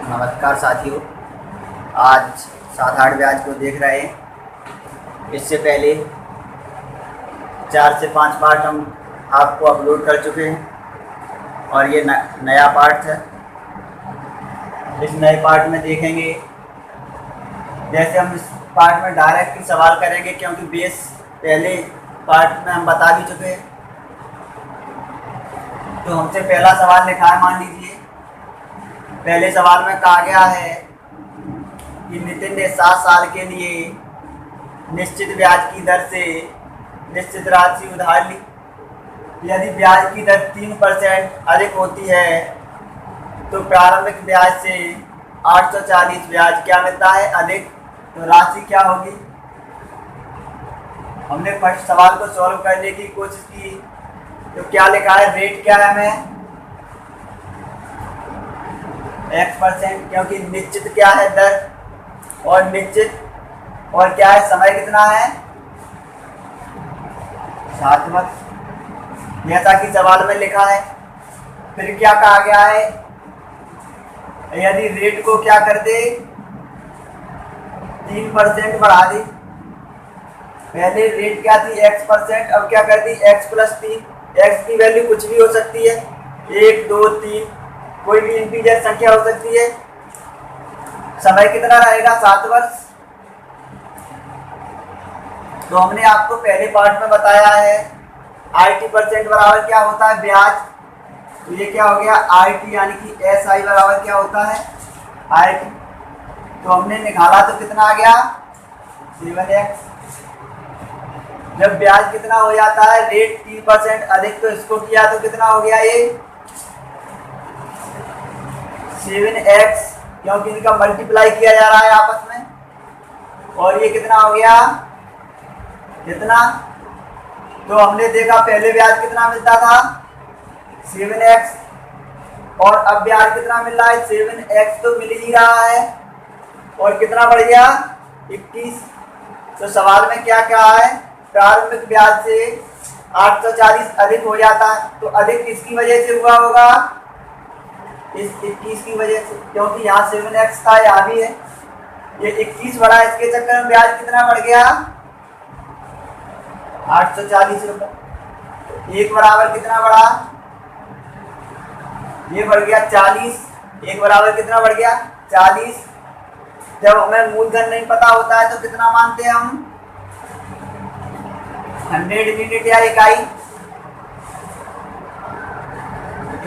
नमस्कार साथियों। आज 7-8 ब्याज को देख रहे हैं। इससे पहले 4 से 5 पार्ट हम आपको अपलोड कर चुके हैं और ये नया पार्ट है। इस नए पार्ट में देखेंगे, जैसे हम इस पार्ट में डायरेक्ट ही सवाल करेंगे क्योंकि बेस पहले पार्ट में हम बता भी चुके हैं। तो हमसे पहला सवाल लिखा है, मान लीजिए पहले सवाल में कहा गया है कि नितिन ने 7 साल के लिए निश्चित ब्याज की दर से निश्चित राशि उधार ली। यदि ब्याज की दर 3% अधिक होती है तो प्रारंभिक ब्याज से 840 ब्याज क्या मिलता है अधिक, तो राशि क्या होगी। हमने फर्स्ट सवाल को सॉल्व करने की कोशिश की तो क्या लिखा है, रेट क्या है हमें X%, क्योंकि निश्चित क्या है दर और निश्चित और क्या है समय कितना है 7 वर्ष, जैसा कि सवाल में लिखा है। फिर क्या कहा गया है, यदि रेट को क्या कर दे 3% बढ़ा दे। पहले रेट क्या थी X%, अब क्या कर दी X+3। X की वैल्यू कुछ भी हो सकती है, 1 2 3, कोई भी इंटीजर संख्या हो सकती है। समय कितना रहेगा 7 वर्ष। तो हमने आपको पहले पार्ट में बताया है IT% बराबर क्या होता है ब्याज। तो ये क्या हो गया IT, यानी कि SI बराबर क्या होता है IT। तो हमने निकाला तो कितना आ गया 7x। जब ब्याज कितना हो जाता है रेट 3% अधिक, तो इसको किया तो कितना हो गया ये 7x, क्योंकि इनका मल्टीप्लाई किया जा रहा है आपस में। और ये कितना हो गया कितना, तो हमने देखा पहले ब्याज कितना मिलता था 7x और अब ब्याज कितना मिल रहा है 7x, तो मिल ही रहा है। और कितना बढ़ गया 21। तो सवाल में क्या कहा है, प्रारंभिक ब्याज से 840 अधिक हो जाता है। तो अधिक किसकी वजह से हुआ होगा, इस 21 की वजह से, क्योंकि यहाँ 7x था, यहाँ भी है। ये 21 बढ़ा, इसके चक्कर में ब्याज कितना बढ़ गया 840 रुपये। एक बराबर कितना बढ़ा, ये बढ़ गया 40। एक बराबर कितना बढ़ गया 40। जब हमें मूलधन नहीं पता होता है तो कितना मानते हैं हम 100 यूनिट या इकाई।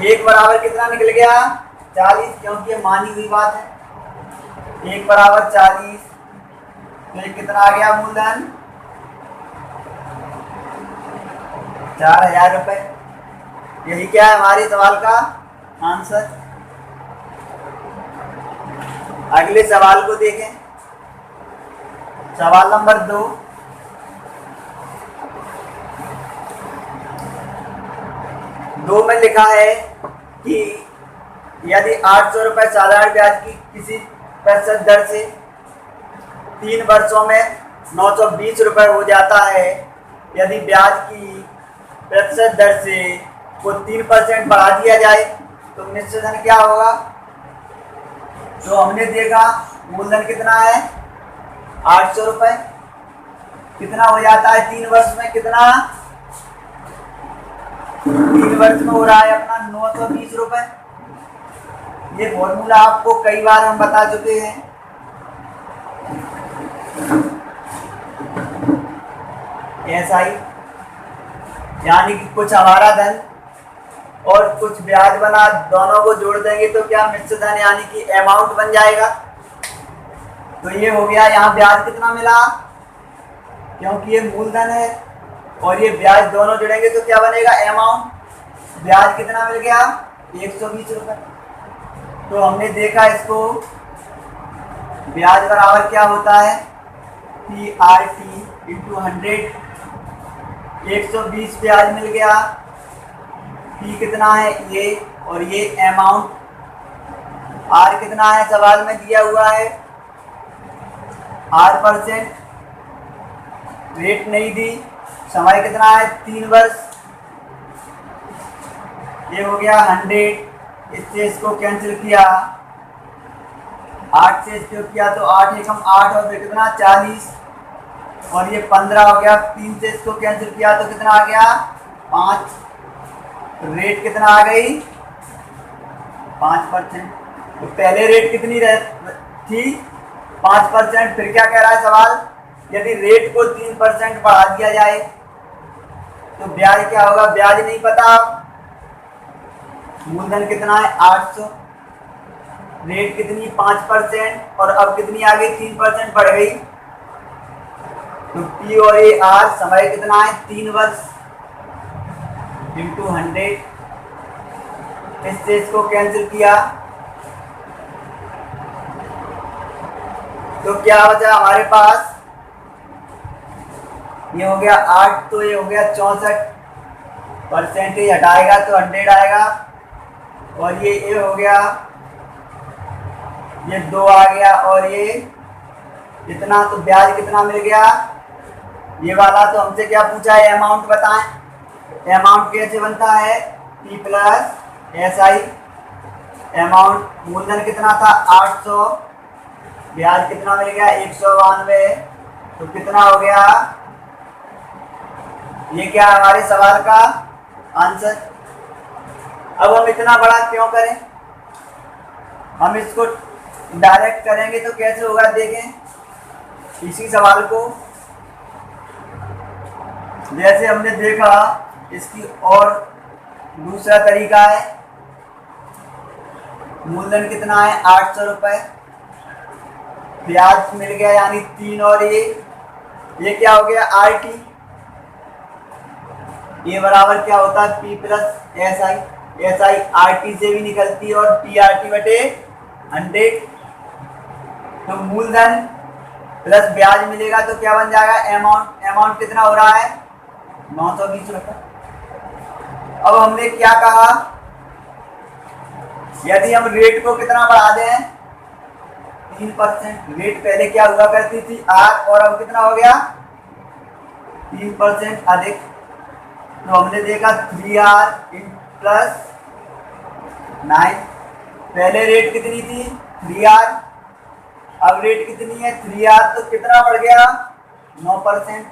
एक बराबर कितना निकल गया 40, क्योंकि ये मानी हुई बात है। एक बराबर 40, तो ये कितना आ गया मूलधन 4000 रुपए। यही क्या है हमारे सवाल का आंसर। अगले सवाल को देखें, सवाल नंबर 2। में लिखा है कि यदि 800 रुपए साधारण ब्याज की किसी प्रतिशत दर से 3 वर्षों में 920 रुपए हो जाता है, यदि ब्याज की प्रतिशत दर से को 3% बढ़ा दिया जाए तो निश्चित धन क्या होगा। तो हमने देखा मूलधन कितना है 800 रुपए, कितना हो जाता है 3 वर्ष में, कितना 3 वर्ष में हो रहा है अपना 920 रुपए। ये फॉर्मूला आपको कई बार हम बता चुके हैं। SI यानी कि कुछ हमारा धन और कुछ ब्याज बना, दोनों को जोड़ देंगे तो क्या मिश्रित धन यानी कि अमाउंट बन जाएगा। तो ये हो गया, यहाँ ब्याज कितना मिला क्योंकि ये मूलधन है और ये ब्याज दोनों जुड़ेंगे तो क्या बनेगा अमाउंट। ब्याज कितना मिल गया 120 रुपए। तो हमने देखा इसको ब्याज बराबर क्या होता है PRT × 100। 120 ब्याज मिल गया, P कितना है ये, और ये अमाउंट R कितना है सवाल में दिया हुआ है R%। रेट नहीं दी, समय कितना है 3 वर्ष। ये हो गया 100, इससे इसको कैंसिल किया 8 से इसको किया तो 8 एकम 8 और फिर कितना 40 और ये 15 हो गया। 3 से इसको कैंसिल किया तो कितना आ गया 5। रेट कितना आ गई 5%। तो पहले रेट कितनी थी 5%। फिर क्या कह रहा है सवाल, यदि रेट को 3% बढ़ा दिया जाए तो ब्याज क्या होगा। ब्याज नहीं पता, मूलधन कितना है 800, रेट कितनी 5% और अब कितनी आ गई 3% बढ़ गई। तो पी और ए आर समय कितना है 3 वर्ष इंटू 100। इससे इसको कैंसिल किया तो क्या बचा हमारे पास, ये हो गया 8 तो ये हो गया 64, परसेंटेज हटाएगा तो 100 आएगा और ये ए हो गया, ये 2 आ गया और ये इतना। तो ब्याज कितना मिल गया ये वाला। तो हमसे क्या पूछा है अमाउंट बताएं। अमाउंट कैसे बनता है P plus S I. Amount मूलधन कितना था 800, ब्याज कितना मिल गया 192। तो कितना हो गया, ये क्या हमारे सवाल का आंसर। अब हम इतना बड़ा क्यों करें, हम इसको डायरेक्ट करेंगे तो कैसे होगा देखें। इसी सवाल को जैसे हमने देखा, इसकी और दूसरा तरीका है। मूलधन कितना है 800 रुपए, ब्याज मिल गया यानी 3 और ये क्या हो गया आर टी। ये बराबर क्या होता है P plus S I. S I R T से भी निकलती है और पी आर टी बटे 100। तो मूलधन प्लस ब्याज मिलेगा तो क्या बन जाएगा अमाउंट। अमाउंट कितना हो रहा है 920 रुपए। अब हमने क्या कहा, यदि हम रेट को कितना बढ़ा दें 3%। रेट पहले क्या हुआ करती थी 8 और अब कितना हो गया 3% अधिक। तो हमने देखा 3R प्लस 9। पहले रेट कितनी थी 3R, अब रेट कितनी है 3R। तो कितना बढ़ गया 9%।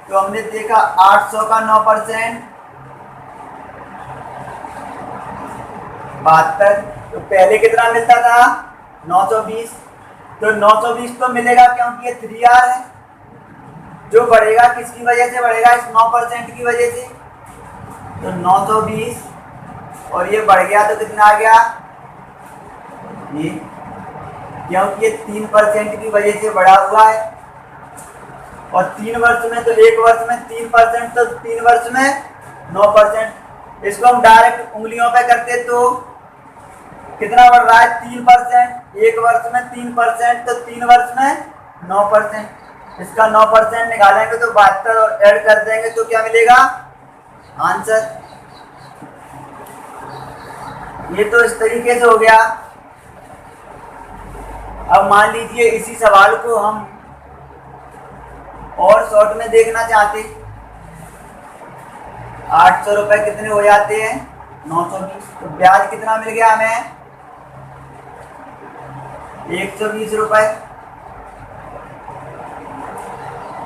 तो हमने देखा 800 का 9% 72। तो पहले कितना मिलता था 920। तो 920 तो मिलेगा क्योंकि ये 3R है। जो बढ़ेगा किसकी वजह से बढ़ेगा, इस 9% की वजह से। तो 920 और ये बढ़ गया तो कितना आ गया ये, क्योंकि ये 3% की वजह से बढ़ा हुआ है। और 3 वर्ष में तो 1 वर्ष में 3%, तो 3 वर्ष में 9%। इसको हम डायरेक्ट उंगलियों पे करते तो कितना बढ़ रहा है 3%। 1 वर्ष में 3% तो 3 वर्ष में 9%। इसका 9% निकालेंगे तो 72 और ऐड कर देंगे तो क्या मिलेगा आंसर। ये तो इस तरीके से हो गया। अब मान लीजिए इसी सवाल को हम और शॉर्ट में देखना चाहते। 800 रुपए कितने हो जाते हैं 920। तो ब्याज कितना मिल गया हमें 120 रुपए।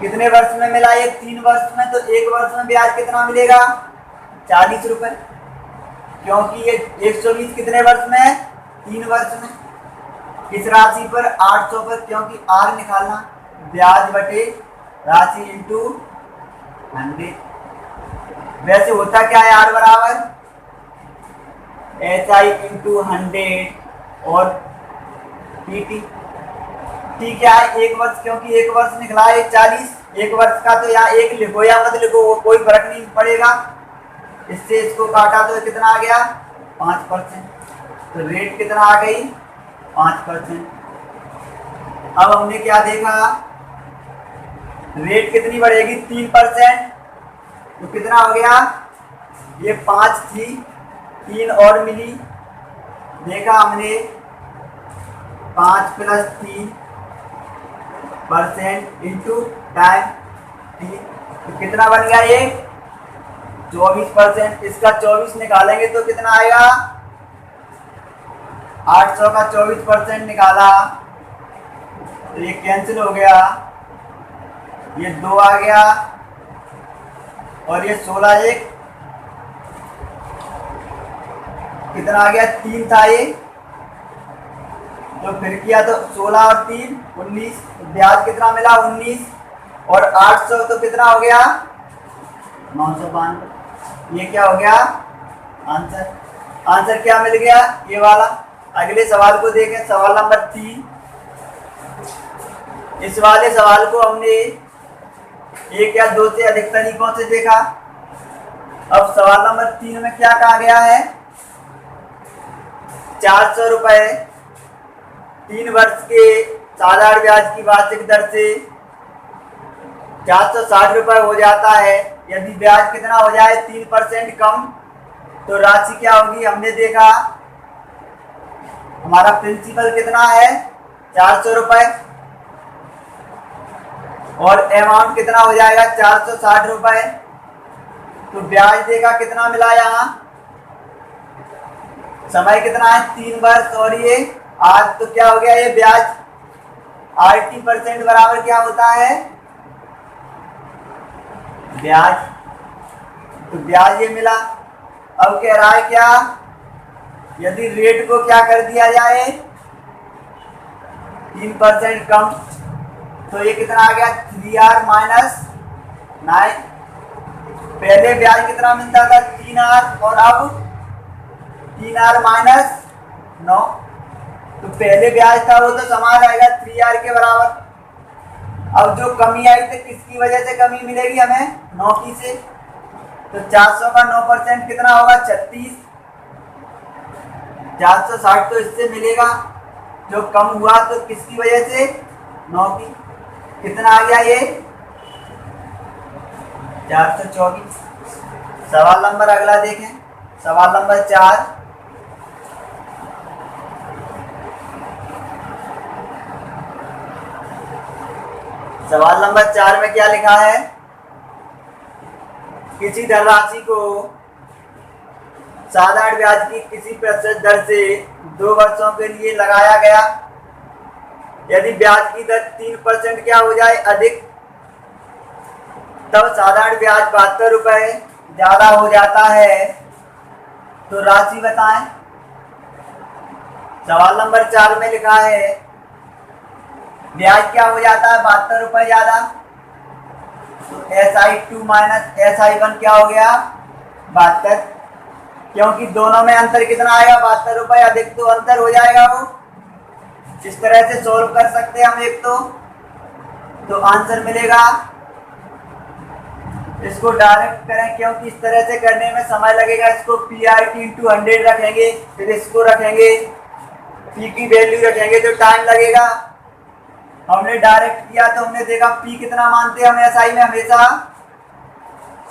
कितने वर्ष में मिला ये 3 वर्ष में। तो 1 वर्ष में ब्याज कितना मिलेगा 40 रुपए, क्योंकि ये 120 कितने वर्ष में है 3 वर्ष में। इस राशि पर 800 पर क्योंकि आर निकालना, ब्याज बटे राशि इंटू 100। वैसे होता क्या है आर बराबर एच आई इंटू 100 और पी टी। टी क्या है 1 वर्ष, क्योंकि 1 वर्ष निकला है 40। 1 वर्ष का तो यहाँ 1 लिखो या मत लिखो वो कोई फर्क नहीं पड़ेगा। इससे इसको काटा तो कितना आ गया 5%। तो रेट कितना आ गई 5%। अब हमने क्या देखा, रेट कितनी बढ़ेगी 3%। तो कितना हो गया, ये 5 थी 3 और मिली, देखा हमने 5 + 3% इंटू टाइम 3। तो कितना बन गया ये 24%। इसका 24 निकालेंगे तो कितना आएगा 800 का 24% निकाला तो ये कैंसिल हो गया, ये 2 आ गया और ये 16 एक कितना आ गया, 3 था ये, तो फिर किया तो 16 और 3 19, ब्याज कितना मिला 19 और 800 तो कितना हो गया 992। ये क्या हो गया आंसर। आंसर क्या मिल गया ये वाला। अगले सवाल को देखें, सवाल नंबर 3। इस वाले सवाल को हमने 1 या 2 से अधिक तरीकों से देखा। अब सवाल नंबर 3 में क्या कहा गया है, 400 रुपए 3 वर्ष के साधारण ब्याज की वार्षिक दर से 460 रुपए हो जाता है। यदि ब्याज कितना हो जाए 3% कम तो राशि क्या होगी। हमने देखा हमारा प्रिंसिपल कितना है 400 रुपए और अमाउंट कितना हो जाएगा 460 रुपए। तो ब्याज देखा कितना मिला, यहाँ समय कितना है 3 वर्ष और ये आज, तो क्या हो गया ये ब्याज 80% बराबर क्या होता है ब्याज। तो ब्याज ये मिला। अब कह रहा है क्या, यदि रेट को क्या कर दिया जाए 3% कम तो ये कितना आ गया 3R माइनस 9। पहले ब्याज कितना मिलता था 3R और अब 3R माइनस 9। तो पहले ब्याज था वो तो समान आएगा 3R के बराबर। अब जो कमी आई तो किसकी वजह से कमी मिलेगी हमें 9 की से। तो 400 का 9% कितना होगा 36। 460 तो इससे मिलेगा, जो कम हुआ तो किसकी वजह से 9 की। कितना आ गया ये 424। सवाल नंबर अगला देखें, सवाल नंबर 4। सवाल नंबर 4 में क्या लिखा है, किसी धनराशि को साधारण ब्याज की किसी प्रतिशत दर से 2 वर्षों के लिए लगाया गया। यदि ब्याज की दर 3% क्या हो जाए अधिक, तब साधारण ब्याज 72 रुपए ज्यादा हो जाता है। तो राशि बताएं। सवाल नंबर 4 में लिखा है ब्याज क्या हो जाता है 72 रुपए ज्यादा, तो SI2 माइनस SI1 क्या हो गया 72, क्योंकि दोनों में अंतर कितना आएगा 72 रुपए अधिक, तो अंतर हो जाएगा वो। इस तरह से सोल्व कर सकते हैं हम एक तो आंसर मिलेगा। इसको डायरेक्ट करें क्योंकि इस तरह से करने में समय लगेगा। इसको PRT इंटू 100 रखेंगे, फिर इसको रखेंगे P की वैल्यू रखेंगे तो टाइम लगेगा। हमने डायरेक्ट किया तो हमने देखा P कितना मानते हैं हम SI में हमेशा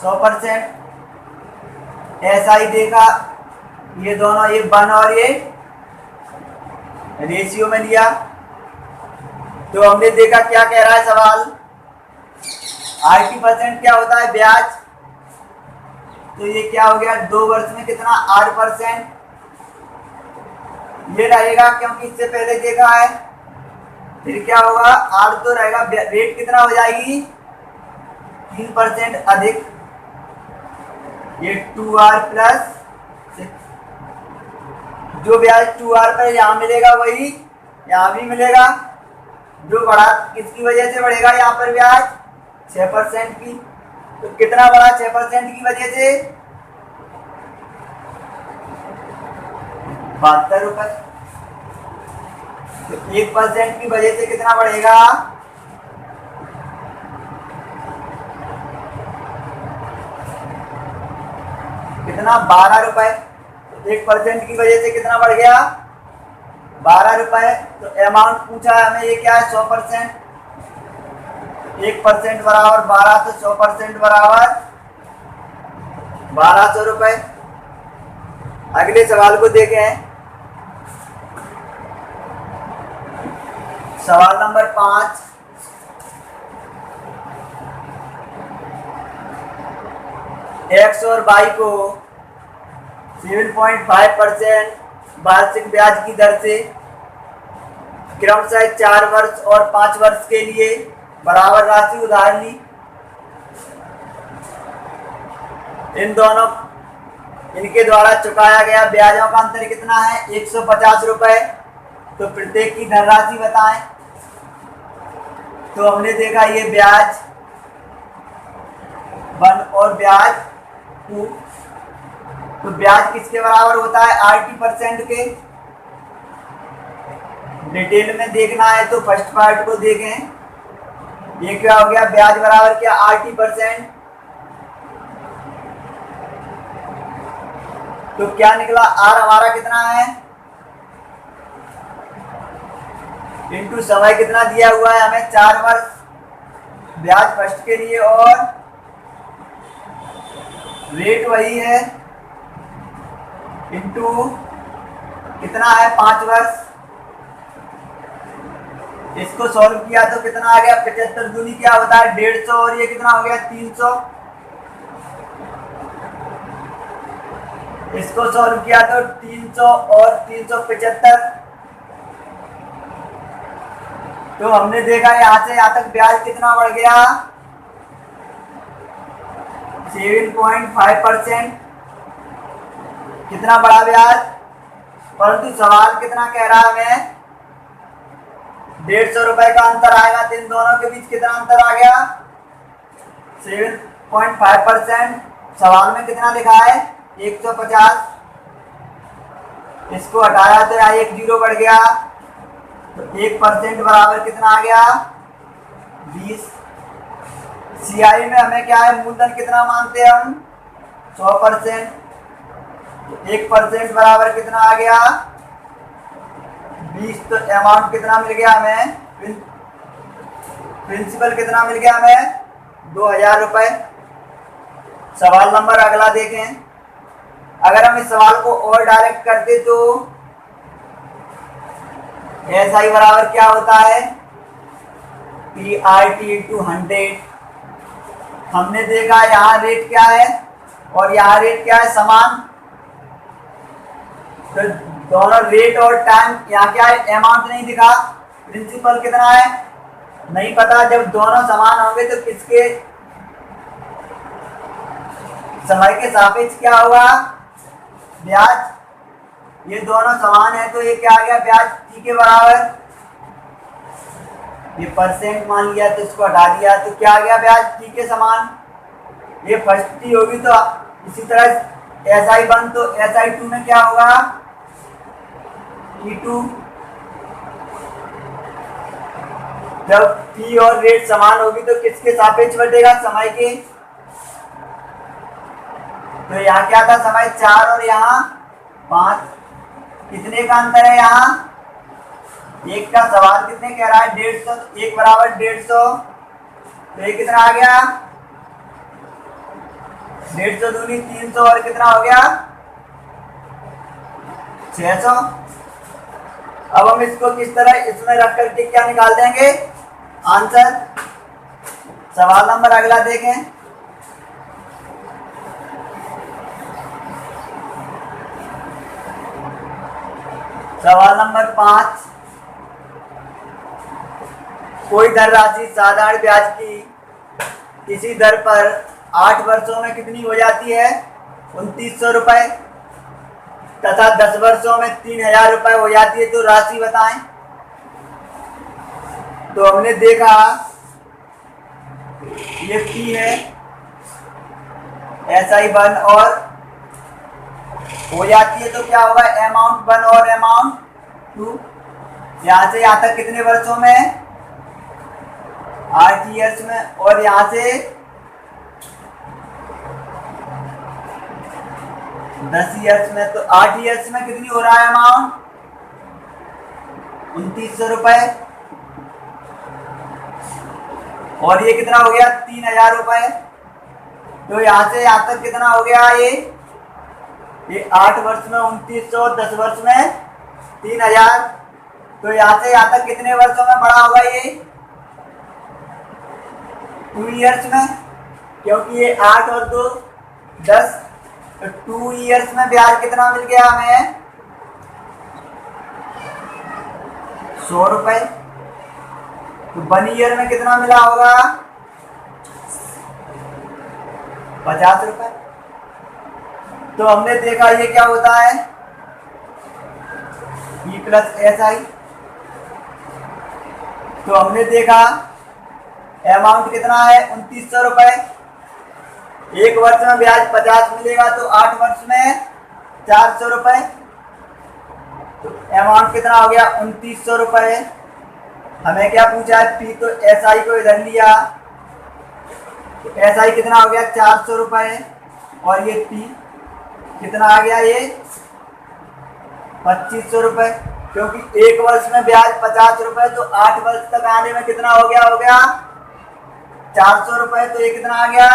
100%। SI देखा ये दोनों, ये 1 और ये रेशियो में लिया। तो हमने देखा क्या कह रहा है सवाल, 80% क्या होता है ब्याज, तो ये क्या हो गया 2 वर्ष में कितना 8% ये रहेगा, क्योंकि इससे पहले देखा है। फिर क्या होगा 8 तो रहेगा, रेट कितना हो जाएगी 3% अधिक, ये 2R प्लस 6। जो ब्याज 2R पर यहाँ मिलेगा वही यहाँ भी मिलेगा। जो बढ़ा किसकी वजह से बढ़ेगा यहाँ पर ब्याज 6% की, तो कितना बढ़ा 6% की वजह से 72 रुपए। तो 1% की वजह से कितना बढ़ेगा कितना 12 रुपए। 1% की वजह से कितना बढ़ गया 12 रुपए। तो अमाउंट पूछा है हमें, ये क्या है 100%। 1% बराबर 12, तो 100% बराबर 1200 रुपए। अगले सवाल को देखें, सवाल नंबर 5। X और Y को 7.5% वार्षिक ब्याज की दर से क्रमशः 4 वर्ष और 5 वर्ष के लिए बराबर राशि उधार ली। इन दोनों इनके द्वारा चुकाया गया ब्याजों का अंतर कितना है? 150 रुपए। तो प्रत्येक की धनराशि बताएं। तो हमने देखा ये ब्याज 1 और ब्याज 2। तो ब्याज किसके बराबर होता है? 80% के। डिटेल में देखना है तो फर्स्ट पार्ट को देखें। ये क्या हो गया? ब्याज बराबर क्या? 80%। तो क्या निकला? आर हमारा कितना है? इनटू समय कितना दिया हुआ है हमें? 4 वर्ष ब्याज फर्स्ट के लिए, और रेट वही है, इनटू कितना है? 5 वर्ष। इसको सॉल्व किया तो कितना आ गया? 75 दूनी क्या होता है? 150, और ये कितना हो गया? 300। इसको सॉल्व किया तो 300 और 375। तो हमने देखा यहां से यहां तक ब्याज कितना बढ़ गया? 7.5%। कितना बड़ा ब्याज? परंतु सवाल कितना कह रहा है हमें? 150 रुपए का अंतर आएगा। तो इन दोनों के बीच कितना अंतर आ गया? 7.5%। सवाल में कितना लिखा है? 150। इसको हटाया तो यहाँ 1 जीरो बढ़ गया। तो 1% बराबर कितना आ गया? 20। सीआई में हमें क्या है? मूलधन कितना मानते हैं हम? 100%। 1% बराबर कितना आ गया? 20। तो अमाउंट कितना मिल गया हमें? प्रिंसिपल कितना मिल गया हमें? 2000 रुपए। सवाल नंबर अगला देखें। अगर हम इस सवाल को और डायरेक्ट करते तो एसआई बराबर क्या होता है? PRT × 100। हमने देखा यहाँ रेट क्या है और यहाँ रेट क्या है? समान। तो दोनों रेट और टाइम, यहाँ क्या है? अमाउंट नहीं दिखा। प्रिंसिपल कितना है? नहीं पता। जब दोनों समान होंगे तो किसके समय के सापेक्ष क्या होगा? ब्याज। ये दोनों समान है तो ये क्या आ गया? ब्याज टी के बराबर। ये परसेंट मान लिया तो इसको हटा दिया तो क्या आ गया? ब्याज टी के समान। ये फर्स्ट टी होगी तो इसी तरह SI1 तो SI2 में क्या होगा? T2। जब टी और रेट समान होगी तो किसके सापेक्ष बढ़ेगा? समय के। तो यहाँ क्या था? समय 4 और यहाँ 5। कितने का अंतर है यहाँ? 1 का। सवाल कितने कह रहा है? 150। तो 1 बराबर 150। तो ये कितना आ गया? 150 दूनी 300, और कितना हो गया? 600। अब हम इसको किस तरह इसमें रख करके क्या निकाल देंगे? आंसर। सवाल नंबर अगला देखें। सवाल नंबर 5। कोई धनराशि साधारण ब्याज की किसी दर पर 8 वर्षों में कितनी हो जाती है? 2900 रुपए, तथा 10 वर्षों में 3000 रुपए हो जाती है। तो राशि बताएं। तो हमने देखा ये P है, SI1 और हो जाती है तो क्या होगा? अमाउंट 1 और अमाउंट 2। यहां से यहां तक कितने वर्षों में? 8 ईयर्स में। और यहां से 10 ईयर्स में। तो 8 ईयर्स में कितनी हो रहा है अमाउंट? 2900 रुपए। और ये कितना हो गया? 3000 रुपए। तो यहां से यहां तक कितना हो गया? ये 8 वर्ष में 2900, 10 वर्ष में 3000। तो यहां से यहां तक कितने वर्षों में बड़ा होगा? ये 2 ईयर्स में, क्योंकि ये 8 और 2 10। तो 2 ईयर्स में ब्याज कितना मिल गया हमें? 100 रुपए। तो 1 ईयर में कितना मिला होगा? 50 रुपए। तो हमने देखा ये क्या होता है, P प्लस SI। तो हमने देखा अमाउंट कितना है? 2900 रुपए। एक वर्ष में ब्याज 50 मिलेगा तो 8 वर्ष में 400 रुपए। तो अमाउंट कितना हो गया? 2900 रुपए। हमें क्या पूछा है? P तो SI को इधर लिया, तो SI कितना हो गया? 400 रुपए। और ये P कितना आ गया? ये 2500 रुपए। क्योंकि एक वर्ष में ब्याज 50 रुपए, तो 8 वर्ष तक आने में कितना हो गया? 400 रुपए। तो ये कितना आ गया?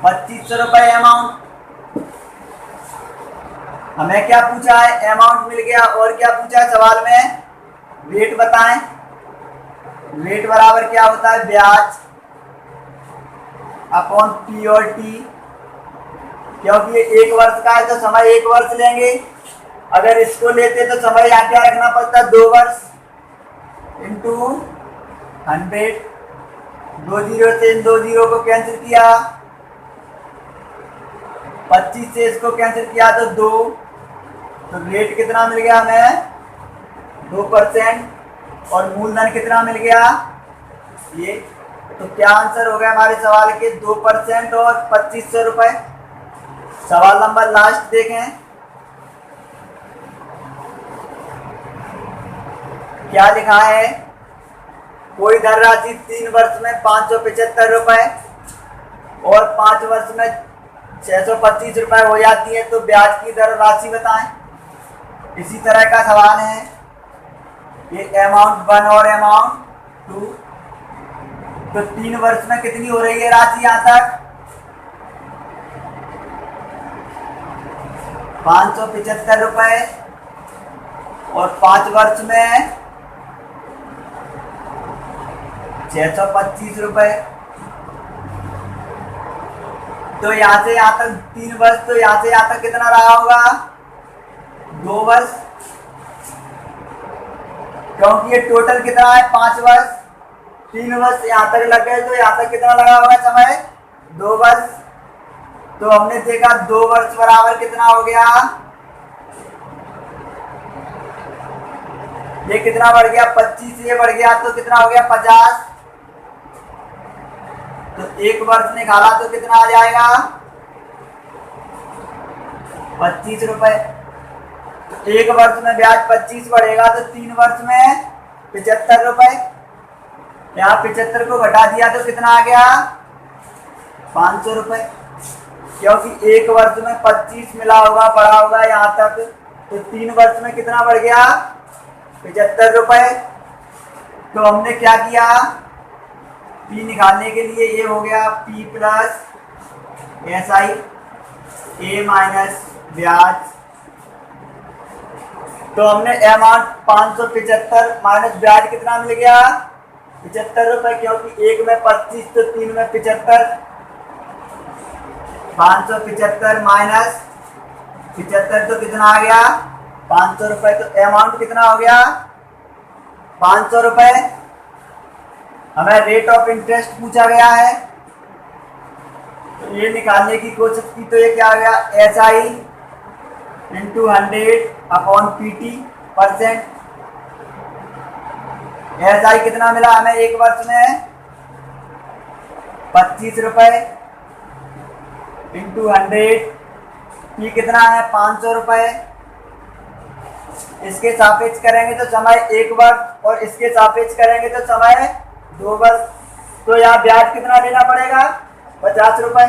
2500 रुपए अमाउंट। हमें क्या पूछा है? अमाउंट मिल गया। और क्या पूछा है सवाल में? रेट बताएं। रेट बराबर क्या होता है? ब्याज अपॉन P और T। क्योंकि ये 1 वर्ष का है तो समय 1 वर्ष लेंगे। अगर इसको लेते तो समय यहाँ क्या रखना पड़ता? 2 वर्ष इंटू 100। 2 जीरो से इन 2 जीरो को कैंसिल किया, 25 से इसको कैंसिल किया तो 2। तो रेट कितना मिल गया हमें? 2%। और मूलधन कितना मिल गया? ये। तो क्या आंसर हो गया हमारे सवाल के? 2% और 2500 रुपए। सवाल नंबर लास्ट देखें, क्या लिखा है? कोई धनराशि 3 वर्ष में 575 रुपए और 5 वर्ष में 625 रुपए हो जाती है, तो ब्याज की दर राशि बताएं। इसी तरह का सवाल है ये, अमाउंट 1 और अमाउंट 2। तो 3 वर्ष में कितनी हो रही है राशि यहां तक? 575 रुपए। और 5 वर्ष में 625 रुपए। तो यहां से यहां तक 3 वर्ष, तो यहां से यहां तक कितना रहा होगा? 2 वर्ष। क्योंकि ये टोटल कितना है? 5 वर्ष। 3 वर्ष यहां तक लग गए, तो यहां तक कितना लगा होगा समय? 2 वर्ष। तो हमने देखा 2 वर्ष बराबर कितना हो गया? ये कितना बढ़ गया? 25। ये बढ़ गया तो कितना हो गया? 50। तो 1 वर्ष निकाला तो कितना आ जाएगा? 25 रुपए। तो 1 वर्ष में ब्याज 25 बढ़ेगा तो 3 वर्ष में 75 रुपए। यहाँ 75 को घटा दिया तो कितना आ गया? 500 रुपए। क्योंकि 1 वर्ष में 25 मिला होगा, बढ़ा होगा यहाँ तक, तो 3 वर्ष में कितना बढ़ गया? 75 रुपए। तो हमने क्या किया? P निकालने के लिए ये हो गया P plus SI A minus ब्याज। तो हमने अमाउंट 575 माइनस ब्याज कितना मिल गया? 75 रुपए। क्योंकि 1 में 25 तो 3 में 75। 575 माइनस 75 तो कितना आ गया? 500 रुपए। तो अमाउंट कितना हो गया? 500 रुपए। हमें रेट ऑफ इंटरेस्ट पूछा गया है, तो ये निकालने की कोशिश की तो ये क्या आ गया? SI into 100 upon PT %। SI कितना मिला हमें? 1 वर्ष में 25 रुपए इंटू 100। P कितना है? 500 रुपए। इसके सापेक्ष करेंगे तो समय 1 वर्ष और इसके सापेक्ष करेंगे तो समय 2 वर्ष। तो यहाँ ब्याज कितना देना पड़ेगा? 50 रुपए।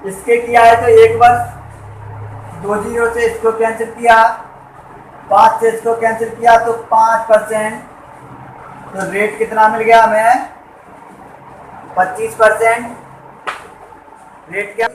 इसके किया है तो 1 वर्ष। 2 जीरो से इसको कैंसिल किया, 5 से इसको कैंसिल किया तो 5%। तो रेट कितना मिल गया हमें? 25%। रेट क्या?